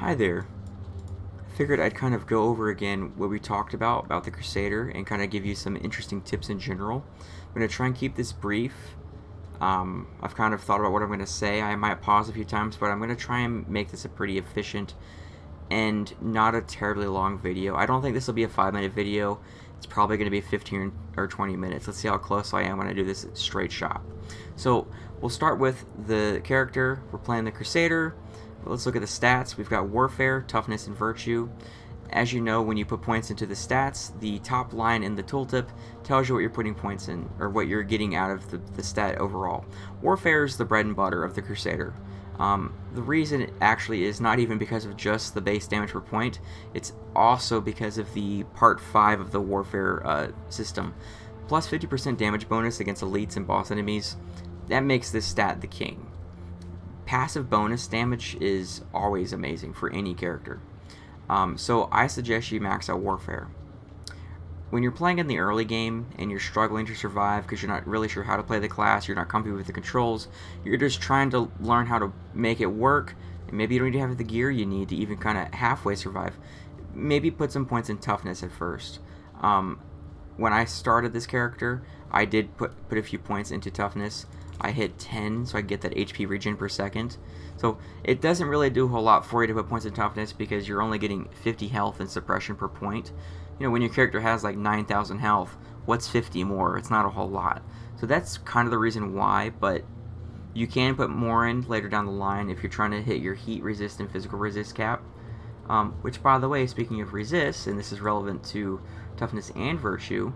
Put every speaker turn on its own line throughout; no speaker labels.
Hi there. I figured I'd kind of go over again what we talked about the Crusader, and kind of give you some interesting tips in general. I'm going to try and keep this brief. I've kind of thought about what I'm going to say. I might pause a few times, but I'm going to try and make this a pretty efficient and not a terribly long video. I don't think this will be a 5-minute video. It's probably going to be 15 or 20 minutes. Let's see how close I am when I do this straight shot. So we'll start with the character. We're playing the Crusader. Let's look at the stats. We've got Warfare, Toughness, and Virtue. As you know, when you put points into the stats, the top line in the tooltip tells you what you're putting points in, or what you're getting out of the stat overall. Warfare is the bread and butter of the Crusader. The reason it actually is not even because of just the base damage per point, it's also because of the part 5 of the Warfare system. Plus 50% damage bonus against elites and boss enemies. That makes this stat the king. Passive bonus damage is always amazing for any character. So I suggest you max out Warfare. When you're playing in the early game and you're struggling to survive because you're not really sure how to play the class, you're not comfortable with the controls, you're just trying to learn how to make it work, and maybe you don't even have the gear you need to even kind of halfway survive, maybe put some points in Toughness at first. When I started this character, I did put a few points into Toughness. I hit 10, so I get that HP regen per second. So it doesn't really do a whole lot for you to put points in Toughness because you're only getting 50 health and suppression per point. You know, when your character has like 9,000 health, what's 50 more? It's not a whole lot. So that's kind of the reason why, but you can put more in later down the line if you're trying to hit your heat resist and physical resist cap. Which, by the way, speaking of resist, and this is relevant to Toughness and Virtue,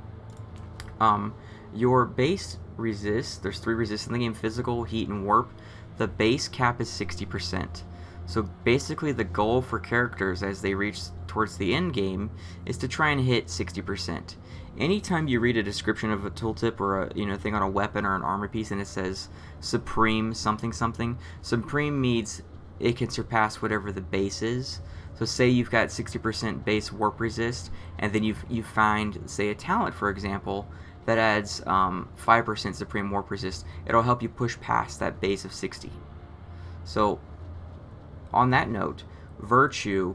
your base resist, there's 3 resists in the game: physical, heat, and warp. The base cap is 60%. So basically the goal for characters as they reach towards the end game is to try and hit 60%. Anytime you read a description of a tooltip or a thing on a weapon or an armor piece and it says supreme something something, supreme means it can surpass whatever the base is. So say you've got 60% base warp resist, and then you find, say, a talent, for example, that adds 5% supreme warp resist. It'll help you push past that base of 60. So on that note, Virtue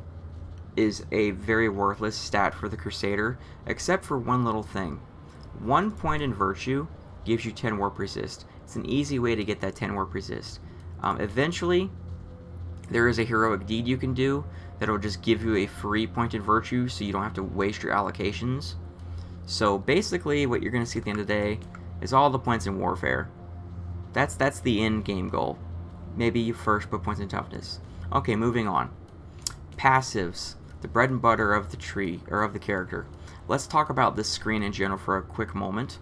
is a very worthless stat for the Crusader, except for one little thing. 1 point in Virtue gives you 10 warp resist. It's an easy way to get that 10 warp resist. Eventually, there is a heroic deed you can do that'll just give you a free point in Virtue, so you don't have to waste your allocations. So basically, what you're going to see at the end of the day is all the points in Warfare. That's the end game goal. Maybe you first put points in Toughness. Okay, moving on. Passives, the bread and butter of the tree, or of the character. Let's talk about this screen in general for a quick moment.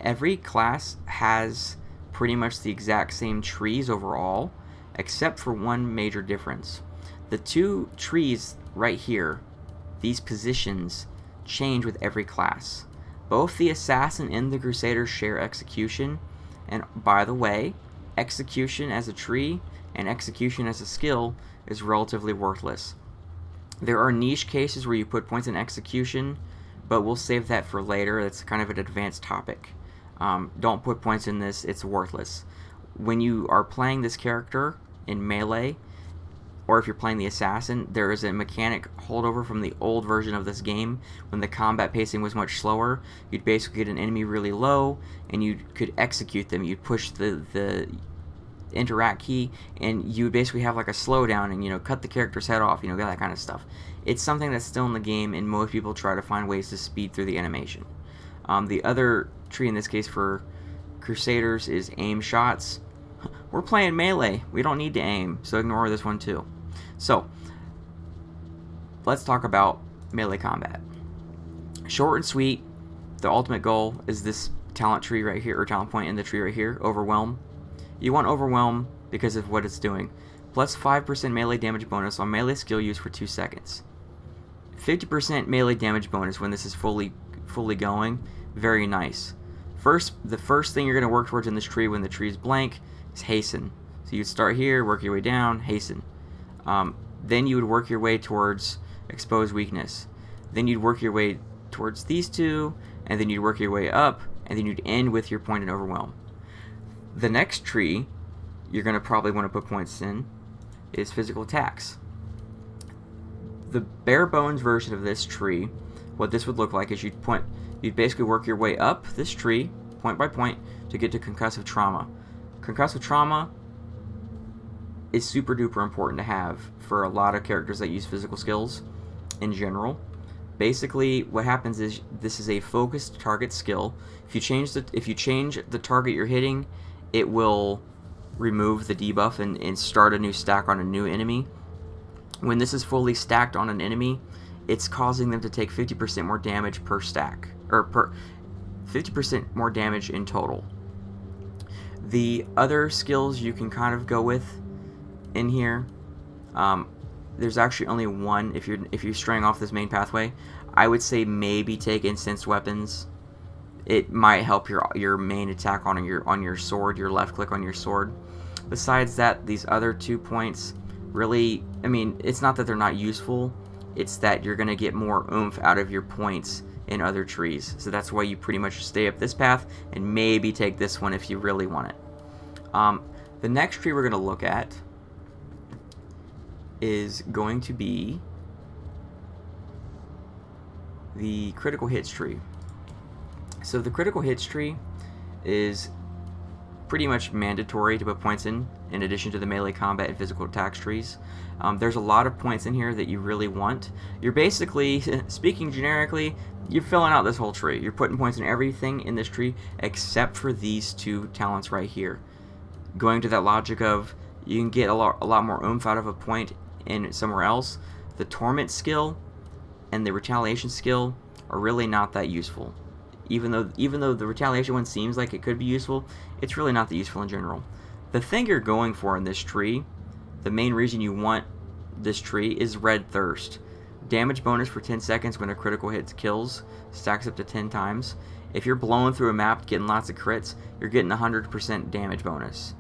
Every class has pretty much the exact same trees overall, except for one major difference. The 2 trees right here, these positions, change with every class. Both the Assassin and the Crusader share Execution, and by the way, Execution as a tree and Execution as a skill is relatively worthless. There are niche cases where you put points in Execution, but we'll save that for later. That's kind of an advanced topic. Don't put points in this, it's worthless. When you are playing this character in melee, or if you're playing the Assassin, there is a mechanic holdover from the old version of this game when the combat pacing was much slower. You'd basically get an enemy really low, and you could execute them. You'd push the interact key, and you would basically have like a slowdown and cut the character's head off, that kind of stuff. It's something that's still in the game, and most people try to find ways to speed through the animation. The other tree in this case for Crusaders is aim shots. We're playing melee. We don't need to aim, so ignore this one too. So, let's talk about melee combat. Short and sweet. The ultimate goal is this talent tree right here, or talent point in the tree right here, Overwhelm. You want Overwhelm because of what it's doing. Plus 5% melee damage bonus on melee skill use for 2 seconds. 50% melee damage bonus when this is fully going. Very nice. The first thing you're going to work towards in this tree when the tree is blank is Hasten. So you start here, work your way down, Hasten. Then you would work your way towards Expose Weakness. Then you'd work your way towards these 2, and then you'd work your way up, and then you'd end with your point in Overwhelm. The next tree you're going to probably want to put points in is Physical Attacks. the bare bones version of this tree, what this would look like is you'd basically work your way up this tree, point by point, to get to concussive trauma. Concussive trauma is super duper important to have for a lot of characters that use physical skills in general. Basically, what happens is this is a focused target skill. If you change the target you're hitting, it will remove the debuff and start a new stack on a new enemy. When this is fully stacked on an enemy, it's causing them to take 50% more damage per stack, or 50% more damage in total. The other skills you can kind of go with in here, there's actually only one. If you're straying off this main pathway, I would say maybe take incensed weapons. It might help your main attack on your sword, your left click on your sword. Besides that, these other 2 points really, I mean, it's not that they're not useful, it's that you're going to get more oomph out of your points in other trees. So that's why you pretty much stay up this path and maybe take this one if you really want it. The next tree we're going to look at is going to be the critical hits tree. So the critical hits tree is pretty much mandatory to put points in addition to the melee combat and physical attacks trees. There's a lot of points in here that you really want. You're basically, speaking generically, you're filling out this whole tree. You're putting points in everything in this tree except for these 2 talents right here. Going to that logic of you can get a lot more oomph out of a point in somewhere else. The torment skill and the retaliation skill are really not that useful. Even though the retaliation one seems like it could be useful, it's really not that useful in general. The thing you're going for in this tree, the main reason you want this tree, is Red Thirst. Damage bonus for 10 seconds when a critical hit kills, stacks up to 10 times. If you're blowing through a map getting lots of crits, you're getting 100% damage bonus.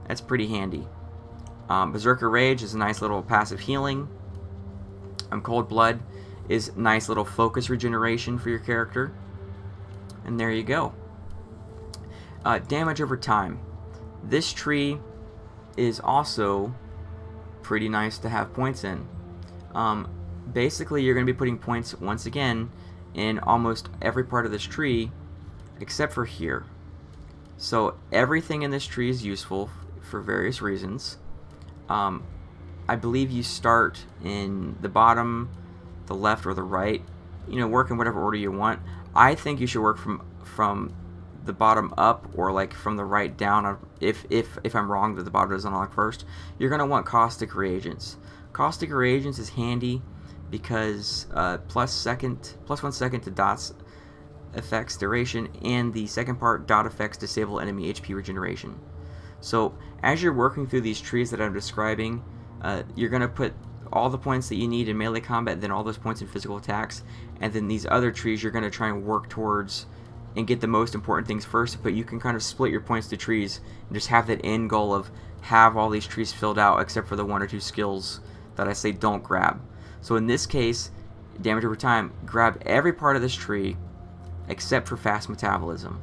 That's pretty handy. Berserker Rage is a nice little passive healing. Cold Blood is nice little focus regeneration for your character. And there you go. Damage over time. This tree is also pretty nice to have points in. Basically, you're going to be putting points once again in almost every part of this tree except for here. So everything in this tree is useful for various reasons. I believe you start in the bottom, the left, or the right. You know, work in whatever order you want. I think you should work from the bottom up, or like from the right down. If I'm wrong that the bottom doesn't unlock first, you're gonna want caustic reagents. Caustic reagents is handy because plus 1 second to dots effects duration, and the second part, dot effects disable enemy HP regeneration. So as you're working through these trees that I'm describing, you're gonna put all the points that you need in melee combat, then all those points in physical attacks, and then these other trees you're going to try and work towards and get the most important things first, but you can kind of split your points to trees and just have that end goal of have all these trees filled out except for the 1 or 2 skills that I say don't grab. So in this case, damage over time, grab every part of this tree except for fast metabolism.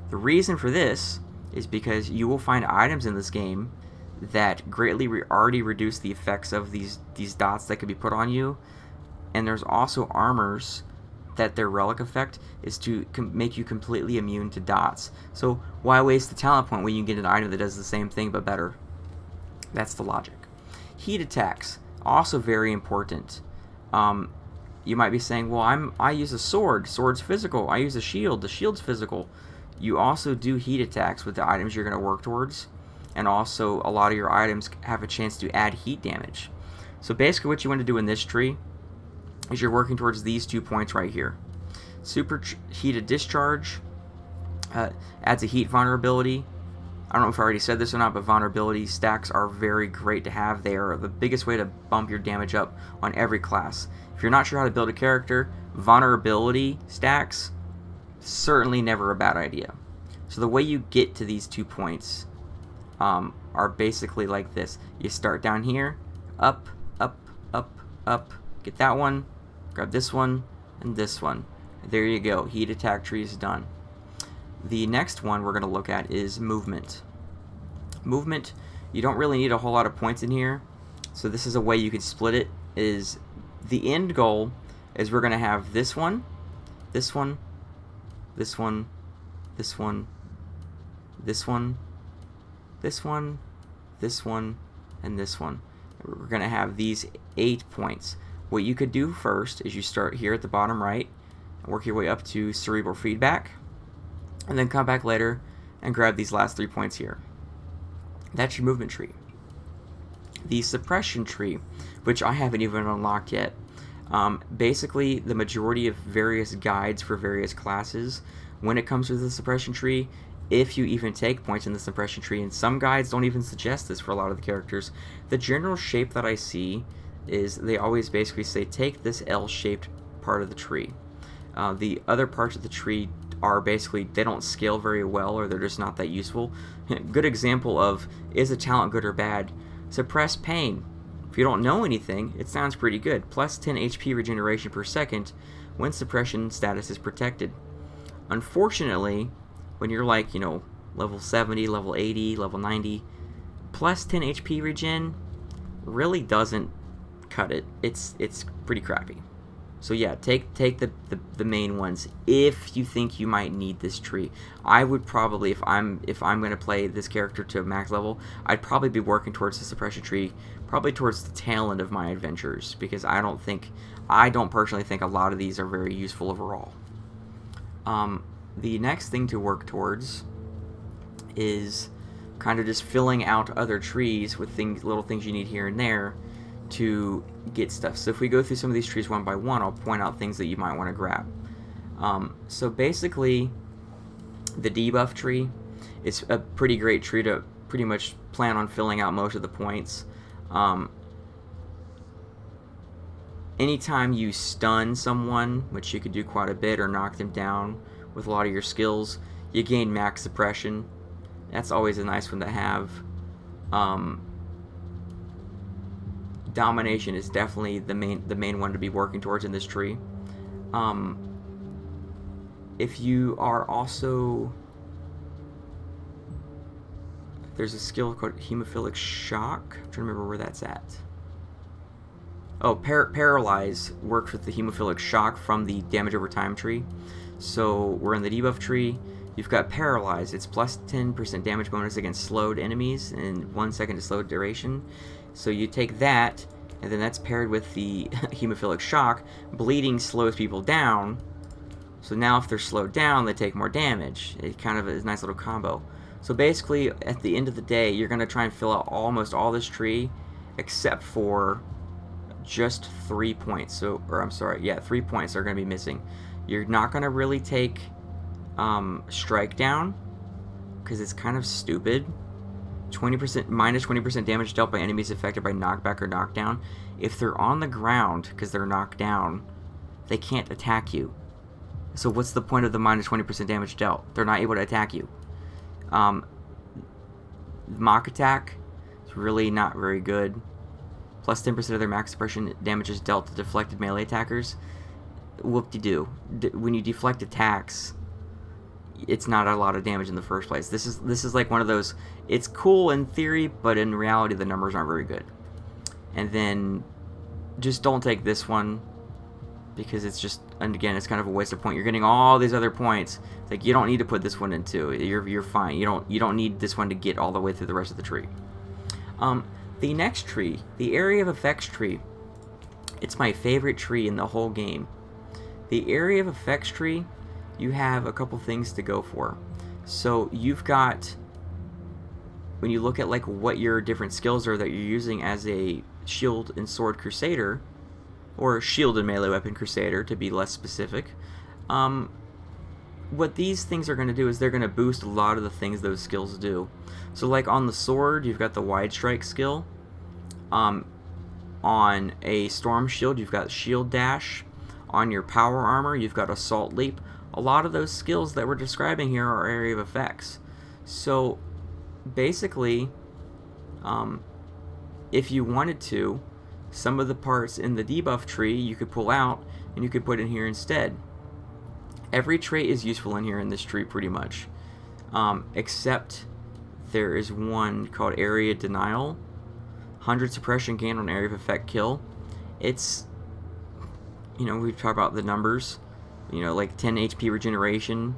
The reason for this is because you will find items in this game that greatly already reduce the effects of these dots that could be put on you, and there's also armors that their relic effect is to make you completely immune to dots. So why waste the talent point when you get an item that does the same thing but better? That's the logic. Heat attacks, also very important. You might be saying, well, I use a sword. Sword's physical. I use a shield. The shield's physical. You also do heat attacks with the items you're going to work towards. And also, a lot of your items have a chance to add heat damage. So basically what you want to do in this tree is you're working towards these 2 points right here. Super Heated Discharge adds a heat vulnerability. I don't know if I already said this or not, but vulnerability stacks are very great to have. They are the biggest way to bump your damage up on every class. If you're not sure how to build a character, vulnerability stacks, certainly never a bad idea. So the way you get to these 2 points are basically like this. You start down here, up, up, up, up, get that one, grab this one, and this one. There you go. Heat attack tree is done. The next one we're going to look at is movement. Movement, you don't really need a whole lot of points in here, so this is a way you could split it, is the end goal is we're going to have this one, this one, this one, this one, this one, this one, this one, and this one. We're going to have these 8 points. What you could do first is you start here at the bottom right and work your way up to cerebral feedback, and then come back later and grab these last 3 points here. That's your movement tree. The suppression tree, which I haven't even unlocked yet, basically the majority of various guides for various classes, when it comes to the suppression tree, if you even take points in the suppression tree, and some guides don't even suggest this for a lot of the characters, the general shape that I see is they always basically say take this L-shaped part of the tree. The other parts of the tree are basically, they don't scale very well, or they're just not that useful. Good example of, is a talent good or bad? Suppress pain. If you don't know anything, it sounds pretty good. Plus 10 HP regeneration per second when suppression status is protected. Unfortunately, when you're like, level 70, level 80, level 90, plus 10 HP regen really doesn't cut it. It's pretty crappy. So yeah, take the main ones if you think you might need this tree. I would probably, if I'm going to play this character to max level, I'd probably be working towards the suppression tree, probably towards the tail end of my adventures, because I don't personally think a lot of these are very useful overall. The next thing to work towards is kind of just filling out other trees with little things you need here and there to get stuff. So if we go through some of these trees one by one, I'll point out things that you might want to grab. So basically, the debuff tree is a pretty great tree to pretty much plan on filling out most of the points. Anytime you stun someone, which you could do quite a bit, or knock them down with a lot of your skills, you gain max suppression. That's always a nice one to have. Domination is definitely the main one to be working towards in this tree. If you are also, there's a skill called Hemophilic Shock. I'm trying to remember where that's at. Oh, Paralyze works with the Hemophilic Shock from the damage over time tree. So we're in the debuff tree. You've got Paralyze. It's plus 10% damage bonus against slowed enemies and 1 second to slowed duration. So you take that, and then that's paired with the Hemophilic Shock. Bleeding slows people down. So now if they're slowed down, they take more damage. It kind of is a nice little combo. So basically, at the end of the day, you're going to try and fill out almost all this tree, except for just 3 points. 3 points are going to be missing. You're not going to really take Strike Down, because it's kind of stupid. 20% minus 20% damage dealt by enemies affected by knockback or knockdown. If they're on the ground because they're knocked down, they can't attack you. So what's the point of the minus 20% damage dealt? They're not able to attack you. Mock Attack is really not very good. Plus 10% of their max suppression damage is dealt to deflected melee attackers. Whoop-de-doo. When you deflect attacks, it's not a lot of damage in the first place. This is like one of those, it's cool in theory, but in reality the numbers aren't very good. And then just don't take this one, because it's just, and again, it's kind of a waste of point. You're getting all these other points. It's like, you don't need to put this one in too. You're fine. You don't need this one to get all the way through the rest of the tree. The next tree, the Area of Effects tree, it's my favorite tree in the whole game. The Area of Effects tree, you have a couple things to go for. So you've got, when you look at like what your different skills are that you're using as a shield and sword crusader, or shield and melee weapon crusader to be less specific, what these things are going to do is they're going to boost a lot of the things those skills do. So like on the sword, you've got the wide strike skill. On a storm shield, you've got shield dash. On your power armor, you've got assault leap. A lot of those skills that we're describing here are area of effects. So basically, if you wanted to, some of the parts in the debuff tree you could pull out and you could put in here instead. Every trait is useful in here in this tree pretty much, except there is one called Area Denial. 100 suppression gain on area of effect kill. It's you know, we talk about the numbers, you know, like 10 HP regeneration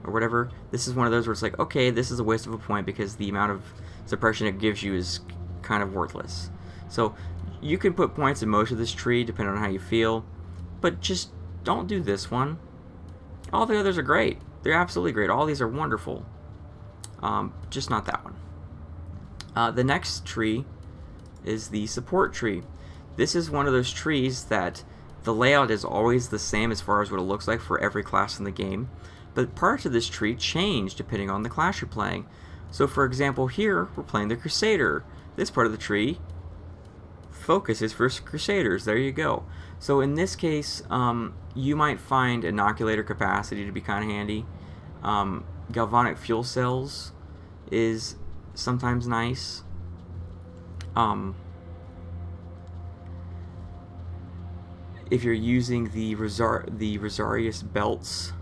or whatever. This is one of those where it's like, okay, this is a waste of a point because the amount of suppression it gives you is kind of worthless. So you can put points in most of this tree depending on how you feel, but just don't do this one. All the others are great. They're absolutely great. All these are wonderful. Just not that one. The next tree is the support tree. This is one of those trees that the layout is always the same as far as what it looks like for every class in the game, but parts of this tree change depending on the class you're playing. So for example, here we're playing the Crusader. This part of the tree focuses for Crusaders. There you go. So in this case, you might find inoculator capacity to be kind of handy. Galvanic fuel cells is sometimes nice. If you're using the Rosarius belts,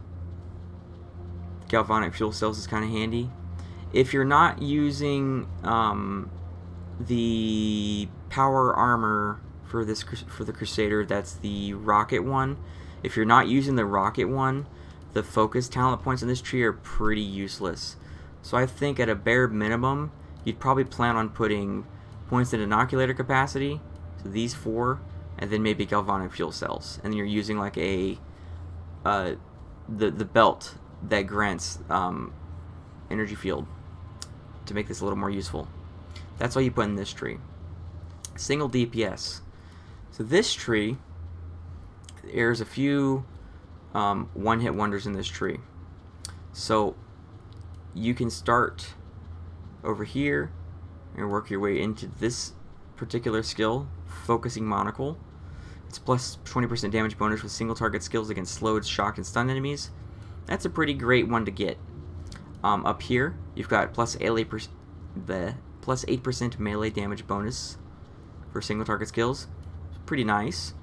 galvanic fuel cells is kind of handy. If you're not using the power armor for the Crusader, that's the rocket one. If you're not using the rocket one, the focus talent points in this tree are pretty useless. So I think at a bare minimum, you'd probably plan on putting points in inoculator capacity, so these 4, and then maybe galvanic fuel cells. And then you're using like a the belt that grants energy field to make this a little more useful. That's all you put in this tree. Single DPS. So this tree, there's a few one-hit wonders in this tree. So you can start over here and work your way into this particular skill, Focusing Monocle. It's plus 20% damage bonus with single target skills against slowed, shocked, and stunned enemies. That's a pretty great one to get. Up here, you've got plus 8% melee damage bonus for single target skills. It's pretty nice.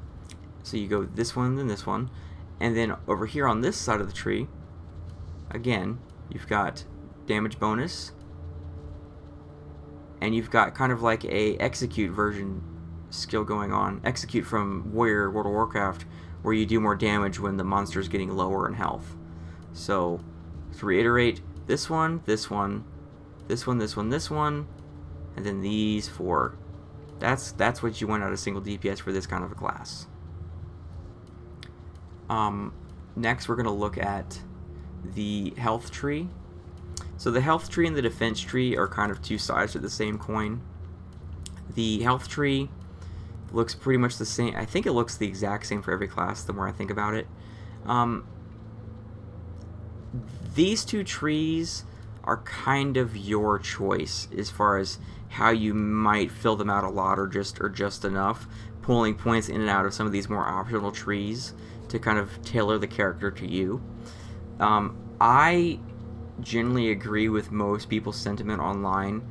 So you go this one, then this one. And then over here on this side of the tree, again, you've got damage bonus. And you've got kind of like a execute version skill going on. Execute from Warrior World of Warcraft, where you do more damage when the monster is getting lower in health. So, to reiterate, this one, this one, this one, this one, this one, and then these 4. That's what you want out of single DPS for this kind of a class. Next, we're going to look at the health tree. So the health tree and the defense tree are kind of two sides of the same coin. The health tree looks pretty much the same. I think it looks the exact same for every class the more I think about it. These two trees are kind of your choice as far as how you might fill them out a lot or just enough, pulling points in and out of some of these more optional trees to kind of tailor the character to you. I generally agree with most people's sentiment online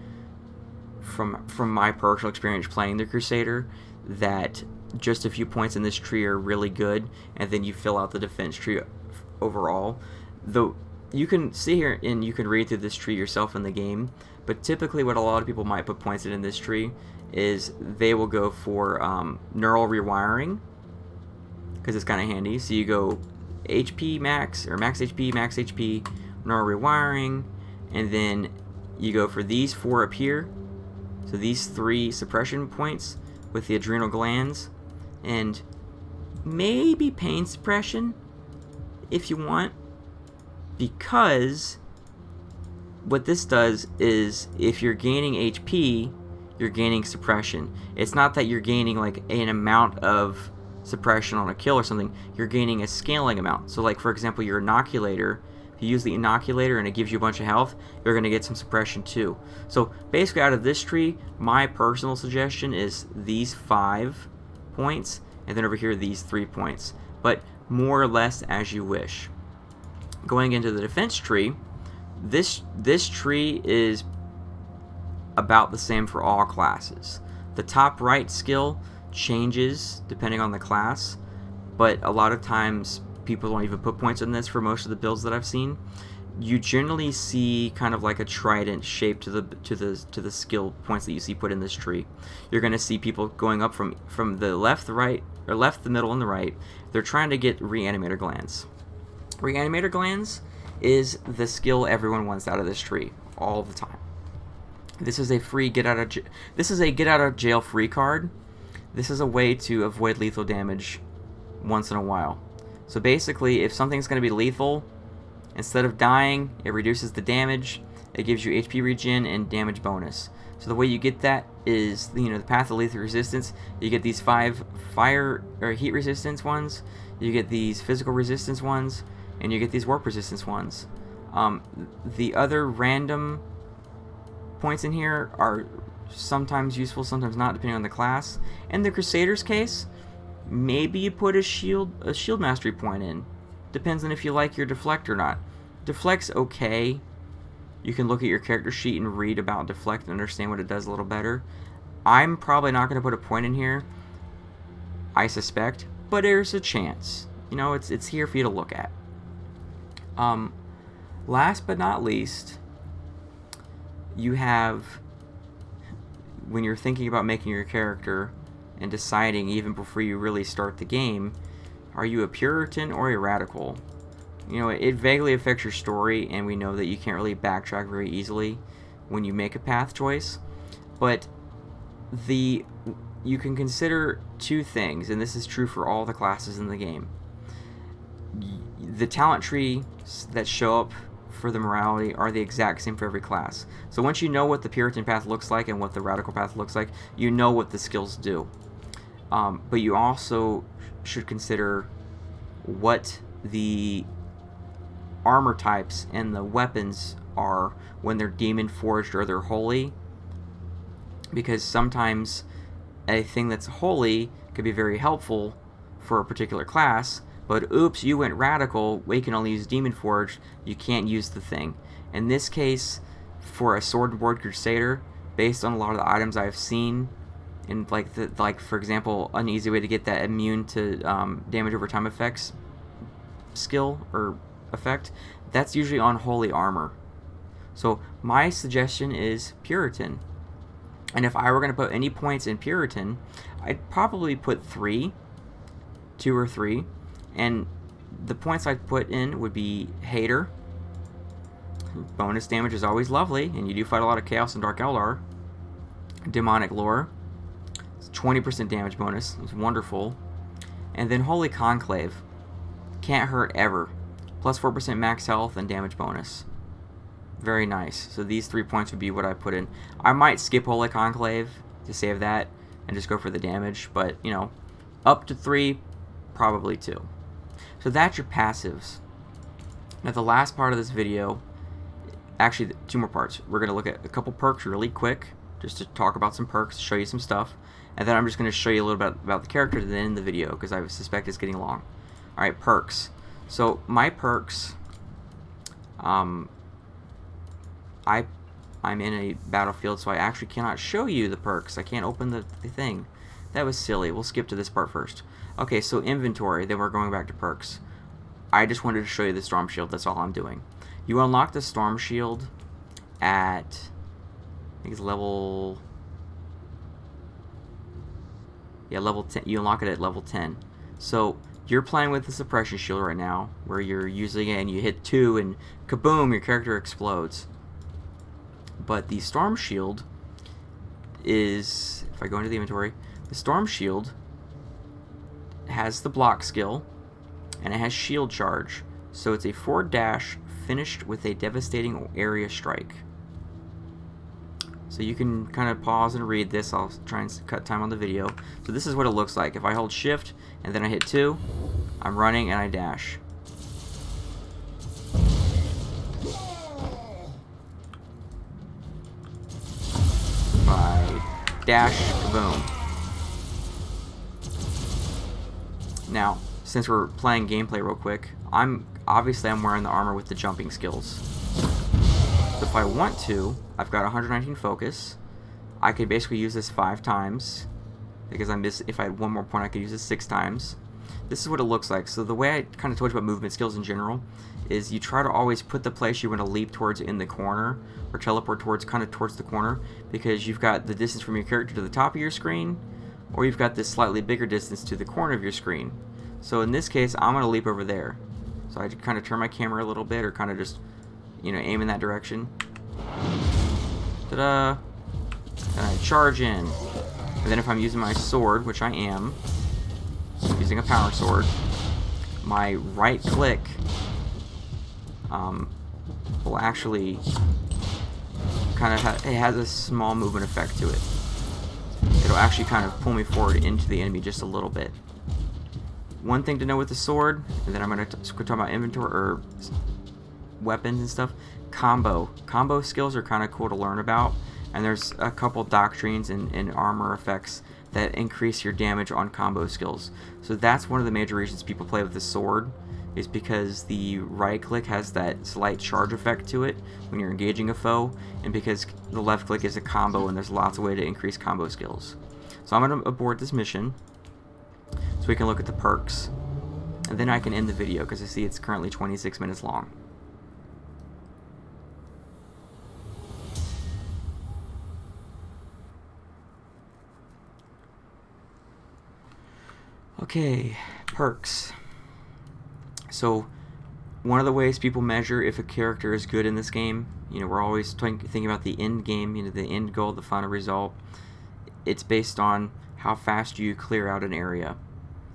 from my personal experience playing the Crusader that just a few points in this tree are really good, and then you fill out the defense tree overall. Though you can sit here and you can read through this tree yourself in the game, but typically what a lot of people might put points in this tree is they will go for neural rewiring, because it's kind of handy. So you go HP max, or max HP, neural rewiring, and then you go for these 4 up here. So these 3 suppression points with the adrenal glands, and maybe pain suppression if you want, because what this does is if you're gaining HP, you're gaining suppression. It's not that you're gaining like an amount of suppression on a kill or something, you're gaining a scaling amount. So like for example, your inoculator, if you use the inoculator and it gives you a bunch of health, you're going to get some suppression too. So basically out of this tree, my personal suggestion is these 5 points, and then over here these 3 points, but more or less as you wish. Going into the defense tree, this tree is about the same for all classes. The top right skill changes depending on the class, but a lot of times people don't even put points in this for most of the builds that I've seen. you generally see kind of like a trident shape to the skill points that you see put in this tree. You're going to see people going up from the left, the right, or left, the middle, and the right. They're trying to get Reanimator Glands. Reanimator Glands is the skill everyone wants out of this tree all the time. This is a free get out of jail free card. This is a way to avoid lethal damage once in a while. So basically, if something's going to be lethal, instead of dying, it reduces the damage. It gives you HP regen and damage bonus. So the way you get that is, the path of lethal resistance. You get these 5 fire or heat resistance ones. You get these physical resistance ones, and you get these warp resistance ones. The other random points in here are sometimes useful, sometimes not, depending on the class. In the Crusader's case, maybe you put a shield mastery point in. Depends on if you like your deflect or not. Deflect's okay. You can look at your character sheet and read about deflect and understand what it does a little better. I'm probably not going to put a point in here, I suspect, but there's a chance. It's here for you to look at. Last but not least, you have, when you're thinking about making your character and deciding even before you really start the game, are you a Puritan or a Radical? It vaguely affects your story, and we know that you can't really backtrack very easily when you make a path choice. But you can consider 2 things, and this is true for all the classes in the game. The talent tree that show up for the morality are the exact same for every class. So once you know what the Puritan path looks like and what the Radical path looks like, you know what the skills do. But you also should consider what the armor types and the weapons are when they're demon forged or they're holy, because sometimes a thing that's holy could be very helpful for a particular class, but oops, you went Radical, we can only use demon forged, you can't use the thing. In this case, for a sword and board Crusader, based on a lot of the items I've seen, and like for example, an easy way to get that immune to damage over time effects skill or effect, that's usually on holy armor. So my suggestion is Puritan. And if I were going to put any points in Puritan, I'd probably put 3, 2 or 3. And the points I'd put in would be Hater. Bonus damage is always lovely, and you do fight a lot of Chaos and Dark Eldar. Demonic Lore. It's 20% damage bonus. It's wonderful. And then Holy Conclave. Can't hurt ever. Plus 4% max health and damage bonus. Very nice. So these 3 points would be what I put in. I might skip Holy Conclave to save that and just go for the damage, but up to 3, probably 2. So that's your passives. Now the last part of this video, actually 2 more parts. We're going to look at a couple perks really quick, just to talk about some perks, show you some stuff, and then I'm just going to show you a little bit about the character at the end of the video, because I suspect it's getting long. Alright, perks. So my perks, I'm in a battlefield, so I actually cannot show you the perks. I can't open the thing. That was silly. We'll skip to this part first. Okay, so inventory, then we're going back to perks. I just wanted to show you the Storm Shield. That's all I'm doing. You unlock the Storm Shield at, I think it's level 10. You unlock it at level 10. So you're playing with the Suppression Shield right now, where you're using it and you hit 2 and kaboom, your character explodes. But the Storm Shield is, if I go into the inventory, the Storm Shield has the block skill and it has shield charge. So it's a 4 dash finished with a devastating area strike. So you can kind of pause and read this. I'll try and cut time on the video. So this is what it looks like. If I hold shift and then I hit 2, I'm running and I dash. Dash, boom. Now, since we're playing gameplay real quick, I'm wearing the armor with the jumping skills. So if I want to, I've got 119 focus. I could basically use this 5 times, because if I had 1 more point, I could use this 6 times. this is what it looks like. So the way I kind of told you about movement skills in general is you try to always put the place you want to leap towards in the corner, or teleport towards, kind of towards the corner, because you've got the distance from your character to the top of your screen, or you've got this slightly bigger distance to the corner of your screen. So in this case, I'm going to leap over there. So I kind of turn my camera a little bit, or kind of just, you know, aim in that direction. Ta-da! And I charge in. And then if I'm using my sword, which I am, using a power sword, my right click will actually kind of it has a small movement effect to it. It'll actually kind of pull me forward into the enemy just a little bit. One thing to know with the sword, and then I'm going to talk about inventory or weapons and stuff. Combo skills are kind of cool to learn about, and there's a couple doctrines and armor effects that increase your damage on combo skills. So that's one of the major reasons people play with the sword, is because the right click has that slight charge effect to it when you're engaging a foe, and because the left click is a combo and there's lots of ways to increase combo skills. So I'm going to abort this mission so we can look at the perks, and then I can end the video because I see it's currently 26 minutes long. Okay, perks. So one of the ways people measure if a character is good in this game, you know, we're always thinking about the end game, you know, the end goal, the final result. It's based on how fast you clear out an area.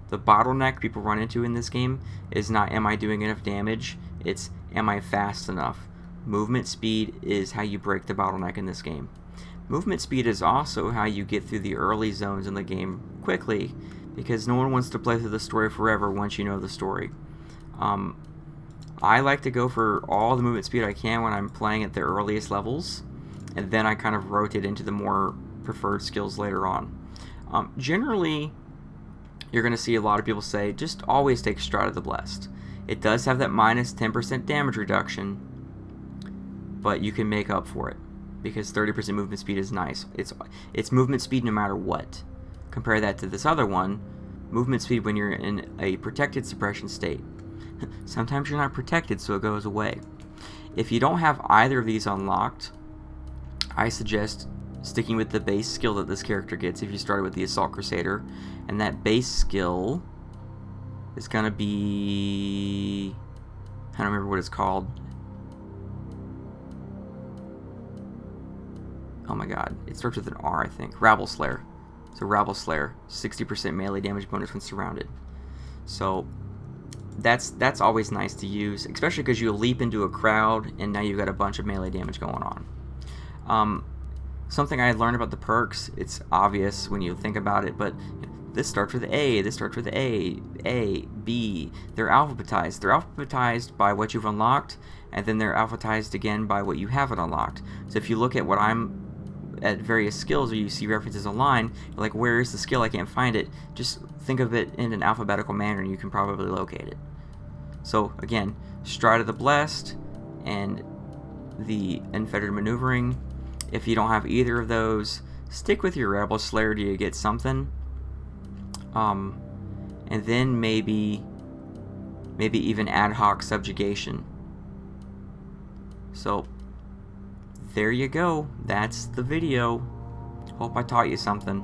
The bottleneck people run into in this game is not am I doing enough damage, it's am I fast enough. Movement speed is how you break the bottleneck in this game. Movement speed is also how you get through the early zones in the game quickly, because no one wants to play through the story forever once you know the story. I like to go for all the movement speed I can when I'm playing at the earliest levels, and then I kind of rotate into the more preferred skills later on. Generally, you're going to see a lot of people say, just always take Stride of the Blessed. It does have that minus 10% damage reduction, but you can make up for it, because 30% movement speed is nice. It's movement speed no matter what. Compare that to this other one, movement speed when you're in a protected suppression state. Sometimes you're not protected, so it goes away. If you don't have either of these unlocked, I suggest sticking with the base skill that this character gets if you started with the Assault Crusader, and that base skill is going to be, I don't remember what it's called. Oh my god, it starts with an R, I think. Rabble Slayer. So Rabble Slayer, 60% melee damage bonus when surrounded. So that's always nice to use, especially because you leap into a crowd and now you've got a bunch of melee damage going on. Something I learned about the perks, it's obvious when you think about it, but this starts with A, this starts with A, B. They're alphabetized. They're alphabetized by what you've unlocked, and then they're alphabetized again by what you haven't unlocked. So if you look at what I'm at various skills, or you see references online, you're like, where is the skill? I can't find it. Just think of it in an alphabetical manner and you can probably locate it. So again, Stride of the Blessed and the Unfettered Maneuvering. If you don't have either of those, stick with your Rabble Slayer till you get something, and then maybe even Ad Hoc Subjugation. So there you go. That's the video. Hope I taught you something.